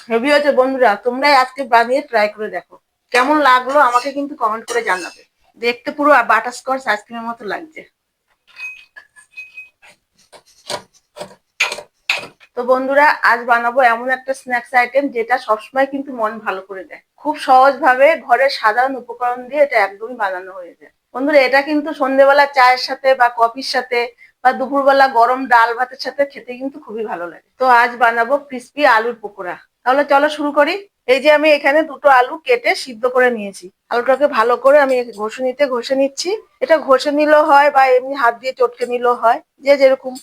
Heavy হয়েছে বন্ধুরা, তোমরাই আজকে বানিয়ে ট্রাই করে দেখো। কেমন লাগলো আমাকে কিন্তু কমেন্ট করে জানাবে। দেখতে পুরো বাটারস্কচ আইসক্রিমের মতো লাগছে। তো বন্ধুরা, আজ বানাবো এমন একটা স্ন্যাক্স আইটেম যেটা সবসময় কিন্তু মন ভালো করে দেয়। খুব সহজ ভাবে ঘরের সাধারণ উপকরণ দিয়ে এটা একদমই বানানো হয়ে যায়। বন্ধুরা, এটা কিন্তু সন্ধ্যেবেলা চায়ের সাথে বা কফির সাথে বা দুপুরবেলা গরম ডাল ভাতের সাথে খেতে কিন্তু খুবই ভালো লাগে। তো আজ বানাবো ক্রিস্পি আলুর পকোড়া। তাহলে চলো শুরু করি। এই যে আমি এখানে দুটো আলু কেটে সিদ্ধ করে নিয়েছি। আলুটাকে ভালো করে আমি ঘষে ঘষে নিচ্ছি। এটা ঘষে নিলেও হয় বা এমনি হাত দিয়ে চটকে নিলেও হয়, যে যেরকম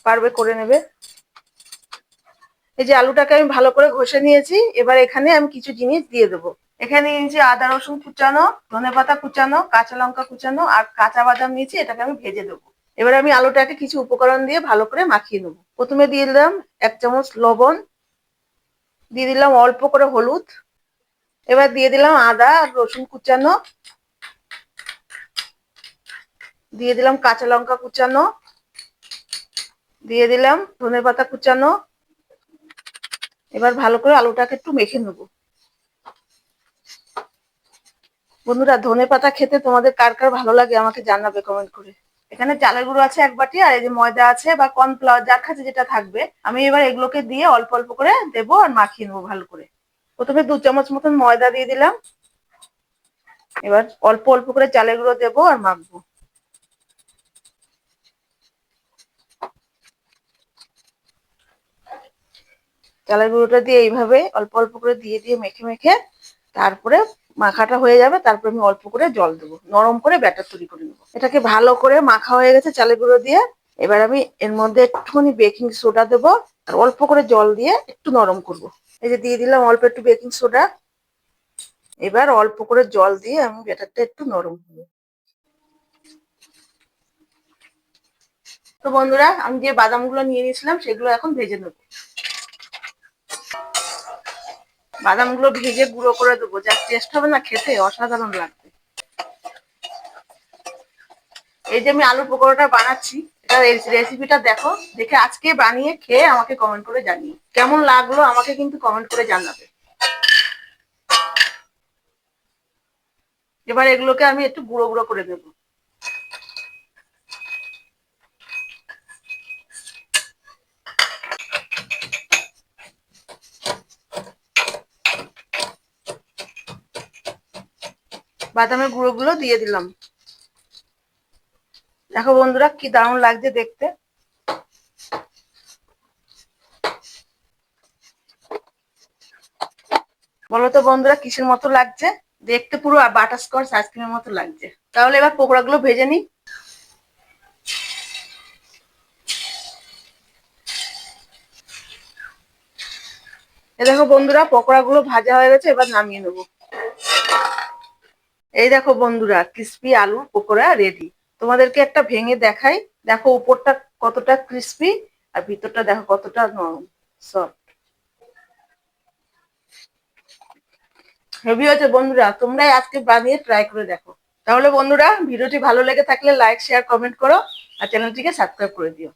পারবে করে নেবে। এই যে আলুটাকে আমি ভালো করে ঘষে নিয়েছি। এবার এখানে আমি কিছু জিনিস দিয়ে দেবো। এখানে নিয়েছি আদা রসুন কুচানো, ধনেপাতা কুচানো, কাঁচা লঙ্কা কুচানো আর কাঁচা বাদাম নিয়েছি। এটাকে আমি ভেজে দেবো। এবার আমি আলুটাকে কিছু উপকরণ দিয়ে ভালো করে মাখিয়ে নেবো। প্রথমে দিয়ে দিলাম 1 চামচ লবণ, দিয়ে দিলাম অল্প করে হলুদ। এবার দিয়ে দিলাম আদা আর রসুন কুচানো, দিয়ে দিলাম কাঁচা লঙ্কা কুচানো, দিয়ে দিলাম ধনেপাতা কুচানো। এবার ভালো করে আলুটাকে একটু মেখে নেবো। বন্ধুরা, ধনেপাতা খেতে তোমাদের কার কার ভালো লাগে আমাকে জানাবে কমেন্ট করে। এখানে চালের গুঁড়ো আছে 1 বাটি, আর এই যে ময়দা আছে বা কর্নফ্লাওয়ার, যার কাছে যেটা থাকবে। আমি এবার এগুলোকে দিয়ে অল্প অল্প করে দেবো আর মাখিয়ে নেবো ভালো করে। প্রথমে 2 চামচ মতন ময়দা দিয়ে দিলাম। এবার অল্প অল্প করে চালের গুঁড়ো দেবো আর মাখবো। চালের গুঁড়োটা দিয়ে এইভাবে অল্প অল্প করে দিয়ে দিয়ে মেখে মেখে তারপরে মাখাটা হয়ে যাবে। তারপরে আমি অল্প করে জল দেবো, নরম করে ব্যাটার তৈরি করে নেবো। এটাকে ভালো করে মাখা হয়ে গেছে চালের গুঁড়ো দিয়ে। এবার আমি এর মধ্যে একটুখানি বেকিং সোডা দেবো আর অল্প করে জল দিয়ে একটু নরম করব। এই যে দিয়ে দিলাম অল্প একটু বেকিং সোডা। এবার অল্প করে জল দিয়ে আমি ব্যাটারটা একটু নরম করবো। তো বন্ধুরা, আমি যে বাদামগুলো নিয়ে নিয়েছিলাম সেগুলো এখন ভেজে নেবো। বাদামগুলো ভেজে গুঁড়ো করে দেবো, যা টেস্ট হবে না খেতে অসাধারণ লাগবে। এই যে আমি আলুর পকোড়াটা বানাচ্ছি, এটা রেসিপিটা দেখো, দেখে আজকে বানিয়ে খেয়ে আমাকে কমেন্ট করে জানিয়ে কেমন লাগলো আমাকে কিন্তু কমেন্ট করে জানাবে। এবার এগুলোকে আমি একটু গুঁড়ো গুঁড়ো করে দেবো। বাদামের গুঁড়োগুলো দিয়ে দিলাম। দেখো বন্ধুরা, কি দারুণ লাগছে দেখতে। বলো তো বন্ধুরা, কিসের মতো লাগছে? দেখতে পুরো বাটারস্কচ আইসক্রিমের মতো লাগছে। তাহলে এবার পকোড়াগুলো ভেজে নিই। এই দেখো বন্ধুরা, পকোড়াগুলো ভাজা হয়ে গেছে, এবার নামিয়ে নেবো। এই দেখো বন্ধুরা, ক্রিস্পি আলুর পকোড়া রেডি। তোমাদেরকে একটা ভেঙে দেখাই। দেখো উপরটা কতটা ক্রিস্পি আর ভিতরটা দেখো কতটা নরম, সফট। হেভি হয়েছে বন্ধুরা, তোমরাই আজকে বানিয়ে ট্রাই করে দেখো। তাহলে বন্ধুরা, ভিডিওটি ভালো লেগে থাকলে লাইক শেয়ার কমেন্ট করো আর চ্যানেলটিকে সাবস্ক্রাইব করে দিও।